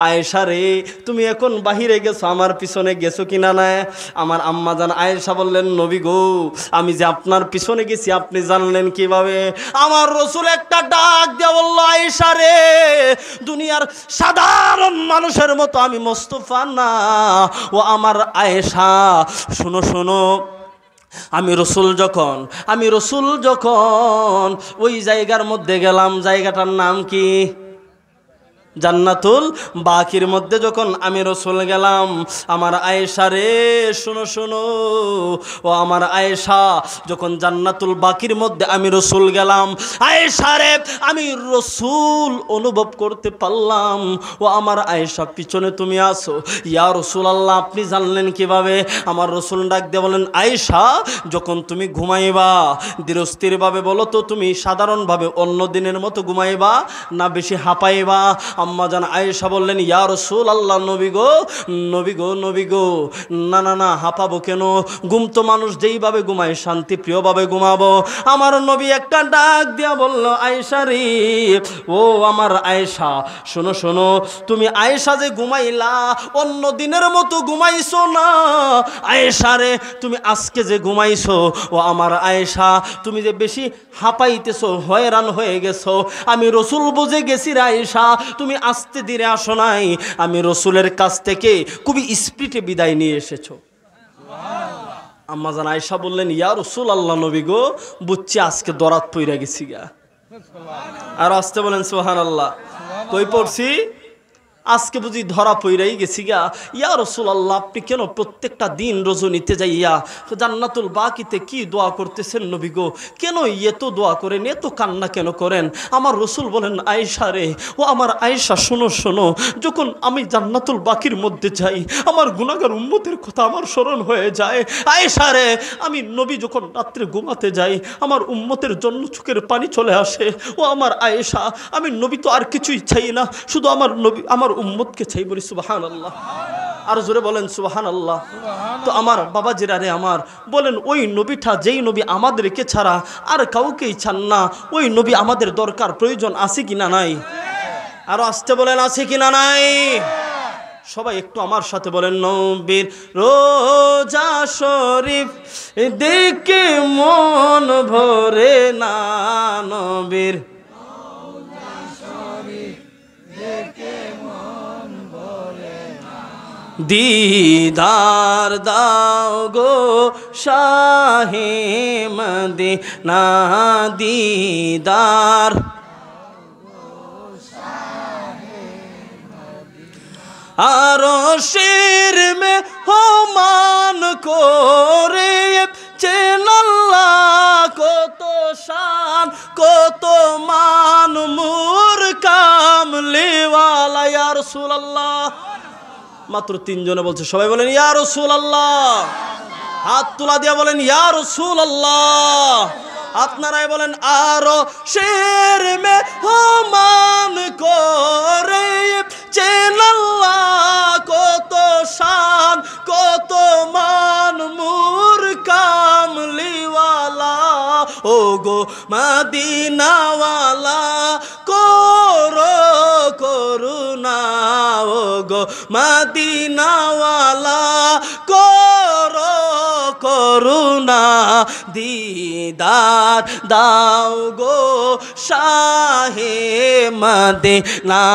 আয়েশা রে, তুমি এখন বাহিরে গেছো, আমার পিছনে গেছো কিনা না? আমার আম্মা জান আয়েশা বললেন, নবী গো, আমি যে আপনার পিছনে গেছি আপনি জানলেন কিভাবে? আমার রাসূল একটা ডাক দিয়ে বলল, আয়েশা রে, দুনিয়ার সাধারণ মানুষের মতো আমি মোস্তফা না। ও আমার আয়েশা, শোনো শোনো, আমি রসুল যখন ওই জায়গার মধ্যে গেলাম, জায়গাটার নাম কি? জান্নাতুল বাকির মধ্যে যখন আমি রসুল গেলাম, আমার আয়েশা রে, শোনো শোনো, ও আমার আয়েশা, যখন জান্নাতুল বাকির মধ্যে আমি রসুল গেলাম, আয়েশা রে, আমি রসুল অনুভব করতে পারলাম। ও আমার আয়েশা, পিছনে তুমি আসো। ইয়া রাসূলুল্লাহ, আপনি জানলেন কিভাবে? আমার রসুল ডাক দিয়ে বলেন, আয়েশা, যখন তুমি ঘুমাইবা ধীরস্থিরভাবে বলো তো, তুমি সাধারণভাবে অন্য দিনের মতো ঘুমাইবা না বেশি হাঁপাইবা? আম্মা জান আয়েশা বললেন, ইয়া রাসূলুল্লাহ, নবী গো, নবী গো, নবী গো, না না না, হাঁপাবো কেন? ঘুম তো মানুষ যেইভাবে ঘুমায় শান্তি প্রিয়ভাবে ঘুমাবো। আমার নবী একটা ডাক দিয়া বলল, আয়েশা রে, ও আমার আয়েশা, শোনো শোনো, তুমি আয়েশা যে ঘুমাইলা অন্য দিনের মতো ঘুমাইছো না। আয়েশা রে, তুমি আজকে যে ঘুমাইছো, ও আমার আয়েশা, তুমি যে বেশি হাঁপাইতেছো, হয়রান হয়ে গেছো, আমি রসুল বুঝে গেছি রে আয়েশা, তুমি আস্তে ধীরে আসো নাই, আমি রসুলের কাছ থেকে খুবই স্পিডে বিদায় নিয়ে এসেছো। আম্মা জান আয়েশা বললেন, ইয়া রাসূলুল্লাহ, নবী গো, বুঝছি আজকে দরাত পইরা গেছি গা। আর আসতে বলেন সুবহানাল্লাহ। কই পড়ছি? আজকে বুঝি ধরা পইরাই গেছি গা। ইয়া রাসূলুল্লাহ, আপনি কেন প্রত্যেকটা দিন রজনীতে যাইয়া জান্নাতুল বাকিতে কি দোয়া করতেছেন নবী গো? কেন এত দোয়া করেন, এত কান্না কেন করেন? আমার রসুল বলেন, আয়েশা রে, ও আমার আয়েশা, শোনো শোনো, যখন আমি জান্নাতুল বাকির মধ্যে যাই, আমার গুনাহগার উম্মতের কথা আমার স্মরণ হয়ে যায়। আয়েশা রে, আমি নবী যখন রাত্রে ঘুমাতে যাই, আমার উম্মতের জন্য চোখের পানি চলে আসে। ও আমার আয়েশা, আমি নবী তো আর কিছুই চাই না, শুধু আমার নবী, আমার উম্মতকে চাই। বলি সুবহানাল্লাহ। আর জোরে বলেন সুবহানাল্লাহ। তো আমার বাবাজিরা রে আমার, বলেন ওই নবীটা যেই নবী আমাদেরকে ছাড়া আর কাউকেই চান না, ওই নবী আমাদের দরকার প্রয়োজন আছে কিনা নাই? আরো আসতে বলেন, আছে কিনা নাই? সবাই একটু আমার সাথে বলেন, নবীর রোজা শরীফ দেখে মন ভরে না, নবীর दीदार दाओ शाहे मदीना दीदार आरोशेर में हो मान कोरे चेनल्ला को तो शान को तो मान मूर कामली वाला या रसूल अल्लाह। মাত্র তিনজনে বলছে, সবাই বলেন ইয়া রাসূলুল্লাহ। হাত তুলা দিয়া বলেন ইয়া রাসূলুল্লাহ। আপনারাই বলেন, আরো শের মে মান করে চেনাল্লাহ কত শান কত মান মুর কামলিওয়ালা, ও গো মদিনাওয়ালা করো করুণা, ও গো মদিনাওয়ালা করো করুণা, দিদার দাও গো শাহে মদিনা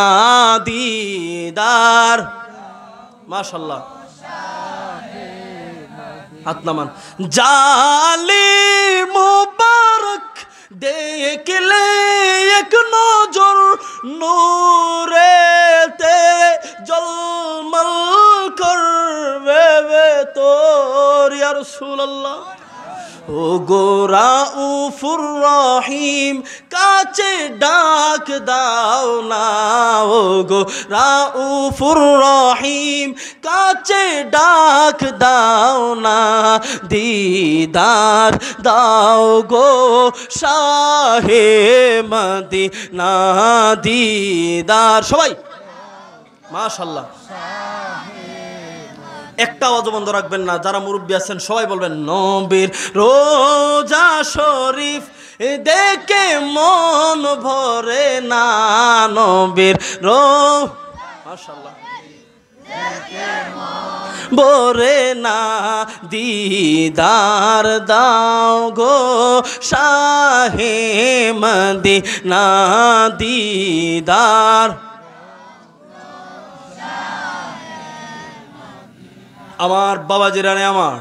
দিদার। মাশাআল্লাহ, হাত নামান। জালি মুবারক দেখলে এক নজর নূরেতে জলমল করবে তোর ইয়া রাসূলুল্লাহ। ও গো রাউফুর রহিম কাছে ডাক দাও না, ও গো রাউফুর রহিম কাছে ডাক দাও না, দিদার দাও গো শাহে মদিনা দিদার। সবাই মাশাআল্লাহ, একটা আওয়াজ বন্ধ রাখবেন না। যারা মুরব্বী আছেন সবাই বলবেন, নবীর রোজা শরীফ দেখে মন ভরে না, নবীর মাশাআল্লাহ। বরে না দিদার দাও গো শাহে মদিনা দিদার। আমার বাবাজিরানে আমার,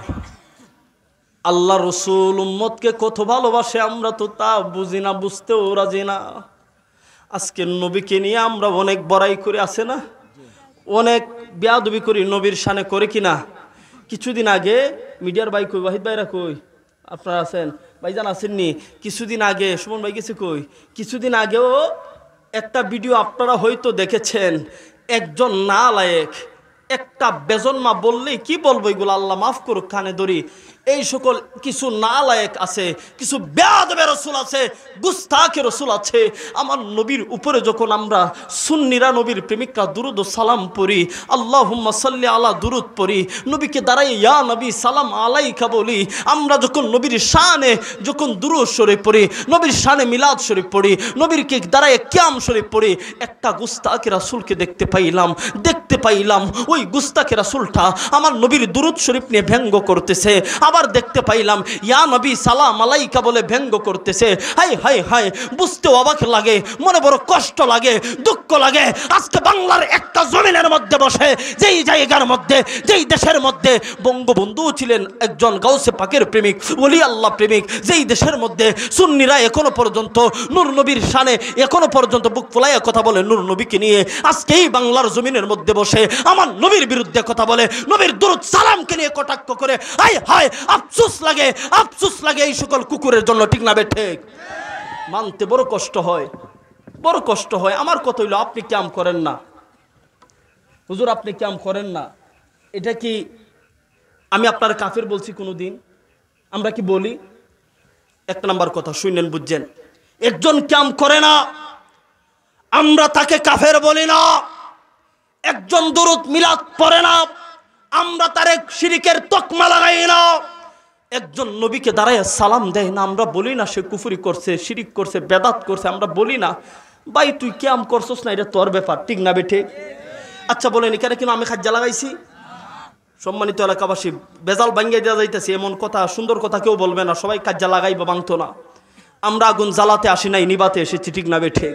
আল্লাহ রসুল উম্মতকে কত ভালোবাসে আমরা তো তা বুঝি না, বুঝতেও রাজি না। আজকে নবীকে নিয়ে আমরা অনেক বড়াই করে, আছে না, অনেক বেয়াদবি করি নবীর শানে, করে কিনা। কিছুদিন আগে মিডিয়ার ভাই কই, ওয়াহিদ ভাইরা কই, আপনারা আছেন, ভাইজান আসেননি? কিছুদিন আগে সুমন ভাই গেছে কই, কিছুদিন আগেও একটা ভিডিও আপনারা হয়তো দেখেছেন। একজন নালায়েক, একটা বেজন্মা বললেই কি বলবো, এগুলো আল্লাহ মাফ করুক, কানে ধরি। এই সকল কিছু নালায়েক আছে, কিছু বেয়াদবে রসুল আছে, গুস্তাখে রসুল আছে। আমার নবীর উপরে যখন আমরা সুন্নিরা নবীর প্রেমিকরা দুরুদ ও সালাম পড়ি, আল্লাহুম্মা সাল্লি আলা দুরুদ পড়ি, নবীকে দাঁড়াই ইয়া নবী সালাম আলাইকা বলি, আমরা যখন নবীর শানে যখন দুরুদ শরীফ পড়ি, নবীর শানে মিলাদ শরীফ পড়ি, নবীরকে দাঁড়ায় কিয়াম শরীফ পড়ি, একটা গুস্তাখে রাসূলকে দেখতে পাইলাম ওই গুস্তাখে রাসূলটা আমার নবীর দুরুদ শরীফ নিয়ে ব্যঙ্গ করতেছে। আবার দেখতে পাইলাম ইয়া নবী সালাম আলাইকা বলে ব্যঙ্গ করতেছে। হাই হাই হাই, বুঝতে অবাক লাগে, মনে বড় কষ্ট লাগে, দুঃখ লাগে। আজকে বাংলার একটা জমিনের মধ্যে বসে, যেই জায়গার মধ্যে, যেই দেশের মধ্যে বঙ্গবন্ধু ছিলেন একজন গাউসে পাকের প্রেমিক, ওলি আল্লাহ প্রেমিক, যেই দেশের মধ্যে সুন্নিরা এখনো পর্যন্ত নূর নবীর শানে এখনো পর্যন্ত বুক ফুলাইয়া কথা বলে নূর নবীকে নিয়ে, আজকে এই বাংলার জমিনের মধ্যে বসে আমার নবীর বিরুদ্ধে কথা বলে, নবীর দুরূদ সালামকে নিয়ে কটাক্ষ করে। হাই হাই, আফসোস লাগে এই সকল কুকুরের জন্য, ঠিক না বেঠে? মানতে বড় কষ্ট হয়। আমার কথা হইল, আপনি ক্যাম করেন না হুজুর, আপনি ক্যাম করেন না, এটা কি আমি আপনার কাফের বলছি কোনোদিন? আমরা কি বলি? এক নাম্বার কথা শুনেন, বুঝছেন, একজন ক্যাম করে না আমরা তাকে কাফের বলি না। একজন দুরূদ মিলাদ পড়ে না আমরা তারে শিরিকের তকমা লাগাই না। একজন নবীকে দাঁড়ায় সালাম দেয় না, আমরা বলি না সে কুফরি করছে, শিরিক করছে, বেদাত করছে, আমরা বলি না। ভাই তুই ক্যাম করছস না, এটা তোর ব্যাপার, ঠিক না বেঠে? আচ্ছা বলেন, এখানে কিন্তু আমি খাজ্জা লাগাইছি? সম্মানিত এলাকাবাসী, বেজাল ভাঙ্গিয়ে দেওয়া যাইতেছে এমন কথা, সুন্দর কথা কেউ বলবে না, সবাই কাজ্জা লাগাইবা, ভাঙতো না। আমরা আগুন জ্বালাতে আসি নাই, নিবাতে এসেছি, ঠিক না বেঠে?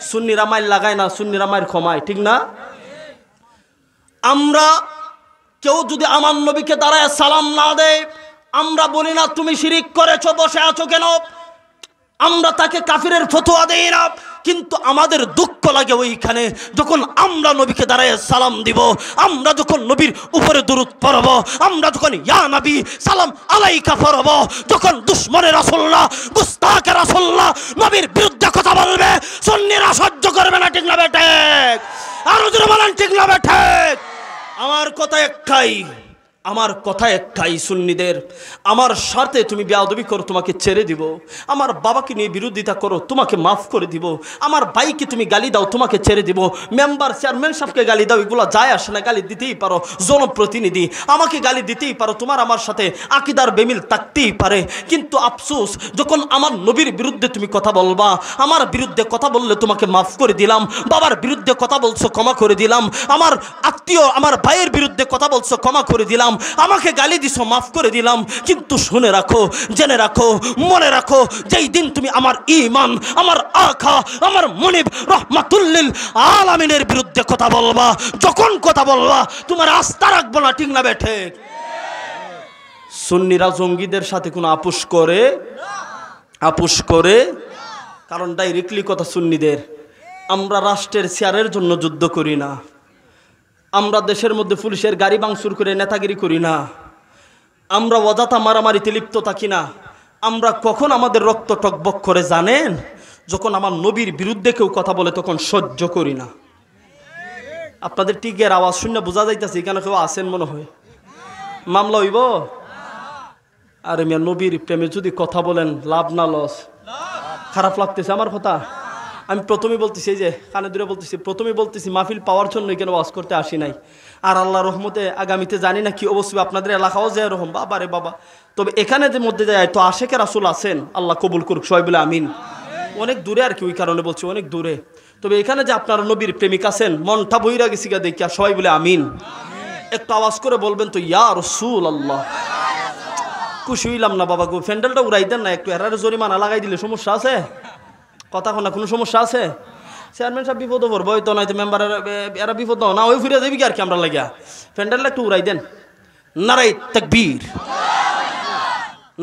সুন্নিরা মাইল লাগায় না, সুন্নিরা মাইল ক্ষমায়, ঠিক না? আমরা কেউ যদি আমার নবীকে দাঁড়ায় সালাম না দেয়, আমরা বলি না তুমি শিরিক করেছো, বসে আছো কেন, আমরা তাকে কাফিরের ফতোয়া দেই না। কিন্তু আমাদের দুঃখ লাগে ওইখানে যখন আমরা নবীকে দাঁড়ায় সালাম দিব, আমরা যখন নবীর উপরে দুরূদ পড়ব, আমরা যখন ইয়া নবী সালাম আলাইকা পড়ব, যখন দুশমনের রাসূলুল্লাহ, গুস্তাখের রাসূলুল্লাহ নবীর বিরুদ্ধে কথা বলবে, সুন্নিরা সহ্য করবে না, ঠিক না বেঠে? আরো জোরে বলেন, ঠিক না বেঠে? আমার কথা একটাই সুন্নিদের, আমার স্বার্থে তুমি বেয়াদবি করো, তোমাকে ছেড়ে দিব। আমার বাবাকে নিয়ে বিরোধিতা করো, তোমাকে মাফ করে দিব। আমার ভাইকে তুমি গালি দাও, তোমাকে ছেড়ে দিব। মেম্বার চেয়ারম্যান সাহেবকে গালি দাও, এগুলো যায় আসে না, গালি দিতেই পারো। জনপ্রতিনিধি আমাকে গালি দিতেই পারো, তোমার আমার সাথে আকিদার বেমিল থাকতেই পারে। কিন্তু আফসোস, যখন আমার নবীর বিরুদ্ধে তুমি কথা বলবা, আমার বিরুদ্ধে কথা বললে তোমাকে মাফ করে দিলাম। বাবার বিরুদ্ধে কথা বলছো, ক্ষমা করে দিলাম। আমার আত্মীয়, আমার ভাইয়ের বিরুদ্ধে কথা বলছো, ক্ষমা করে দিলাম। আমাকে গালি দিছো, মাফ করে দিলাম। কিন্তু শুনে রাখো, জেনে রাখো, মনে রাখো, যেই দিন তুমি আমার ঈমান, আমার আখা, আমার মুনিব রাহমাতুল লিল আলামিনের বিরুদ্ধে কথা বলবা, যখন কথা বলবা তোমার আস্থা রাখবো না, ঠিক না বেঠে? সুন্নিরা জঙ্গিদের সাথে কোনো আপোষ করে, কারণ ডাইরেক্টলি কথা সুন্নিদের, আমরা রাষ্ট্রের চেয়ারের জন্য যুদ্ধ করি না, আমরা দেশের মধ্যে পুলিশের গাড়ি ভাঙচুর করে নেতাগিরি করি না, আমরা অযথা মারামারিতে লিপ্ত থাকি না। আমরা কখন আমাদের রক্ত টকবক করে জানেন? যখন আমার নবীর বিরুদ্ধে কেউ কথা বলে, তখন সহ্য করি না। আপনাদের টিকের আওয়াজ শুনে বোঝা যাইতেছে এখানে কেউ আছেন মনে হয়। মামলা হইব? আরে মিয়া, নবীর প্রেমে যদি কথা বলেন, লাভ না লস? খারাপ লাগতেছে আমার কথা? আমি প্রথমেই বলতেছি, এই যে কানে দূরে বলতেছি, প্রথমেই বলতেছি মাহফিল পাওয়ার জন্য এখানে ওয়াজ করতে আসি নাই। আর আল্লাহ রহমতে আগামীতে জানি না কি অবশ্যই আপনাদের এলাকাও যায় রহম, বাবা রে বাবা। তবে এখানে যে মধ্যে যায় তো আশেকের রাসূল আছেন, আল্লাহ কবুল করুক সবাই বলে আমিন। অনেক দূরে আর কি, ওই কারণে বলছি অনেক দূরে। তবে এখানে যে আপনারা নবীর প্রেমিক আছেন, মনটা বইরা গেছি গা দেখিয়া সবাই বলে আমিন। একটু আওয়াজ করে বলবেন তো ইয়া রাসূলুল্লাহ। খুশি হইলাম না বাবা গো, প্যান্ডেলটা উড়াই দেন না একটু, এরারে জরিমানা লাগাই দিলে সমস্যা আছে? কথা কোনা কোনো সমস্যা আছে? চেয়ারম্যান সাহেব বিপদ পড়বো হয়তো, নয়তো মেম্বার এরা বিপদ না ওই ফিরে যাবি কি আর কি আমরা লাগিয়া। প্যান্ডেলটা একটু উড়াই দেন। নারাই তাকবীর,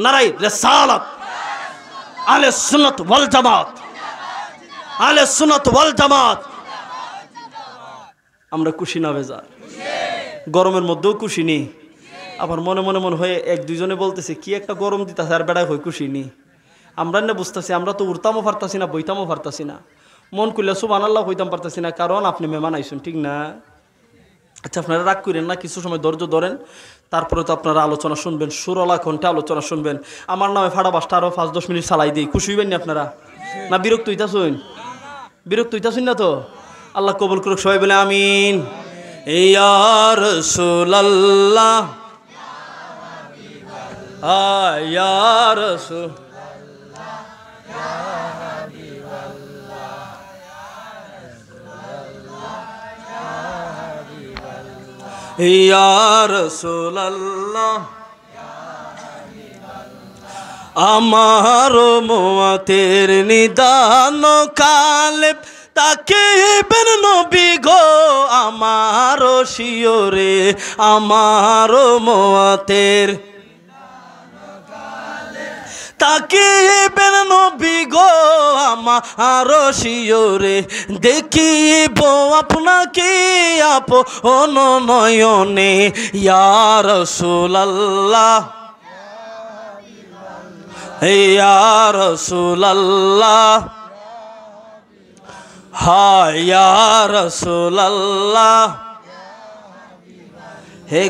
নারাই রিসালাত, আহলে সুন্নাত ওয়াল জামাত, আহলে সুন্নাত ওয়াল জামাত। আমরা খুশি না বেজার? গরমের মধ্যেও খুশি নি, আবার মনে মনে মনে হয়ে এক দুইজনে বলতেছে কি একটা গরম দিতেছে, আর বেড়ায় হয়ে খুশি নি। আমরা না বুঝতেছি, আমরা তো উড়তামও পারতাছি না, বইতামও পারতাছি না, মন করলে সুবহানাল্লাহ হইতাম পারতাছি না, কারণ আপনি মেহমান আইসুন, ঠিক না? আচ্ছা আপনারা রাগ করেন না, কিছু সময় ধৈর্য ধরেন, তারপরে তো আপনারা আলোচনা শুনবেন, সুরলা কণ্ঠে আলোচনা শুনবেন। আমার নামে ফাড়া বাসটা আরও 5-10 মিনিট চালাই দিই, খুশি হইবেন না আপনারা? না বিরক্ত হইতাছুন? বিরক্ত হইতাছুন না তো? আল্লাহ কবুল করুক, সবাই বলে আমিন। ইয়া রাসূলুল্লাহ, ইয়া রাসূল, ইয়া রাসূলুল্লাহ। আমার মুআতের নিদান কালে তাকিবেন নবী গো, আমার শিওরে আমার মুআতের তাকিবেন নবী গো, আমার শিওরে দেখিব আপনাকে আপন নয়নে। ইয়া রাসূলুল্লাহ, ইয়া রাসূলুল্লাহ, ইয়া রাসূলুল্লাহ। হে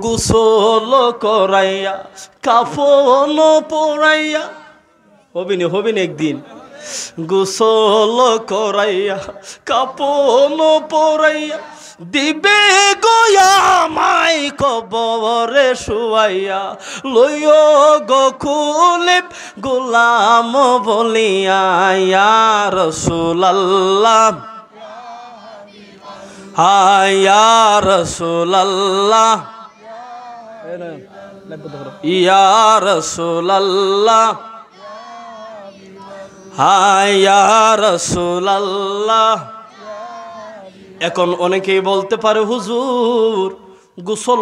গোসল করাইয়া কাফন পরাইয়া, হবিনি হবিনি একদিন, গোসল করাইয়া কাফন পরাইয়া দিবে গোয়া মাই কবরে শুয়াইয়া, লইও গো খুলে গোলাম বলিয়া। ইয়া রাসূলুল্লাহ, ইয়া রাসূলুল্লাহ, ইয়া রাসূলুল্লাহ, ইয়া রাসূলুল্লাহ। এখন অনেকেই বলতে পারে হুজুর গোসল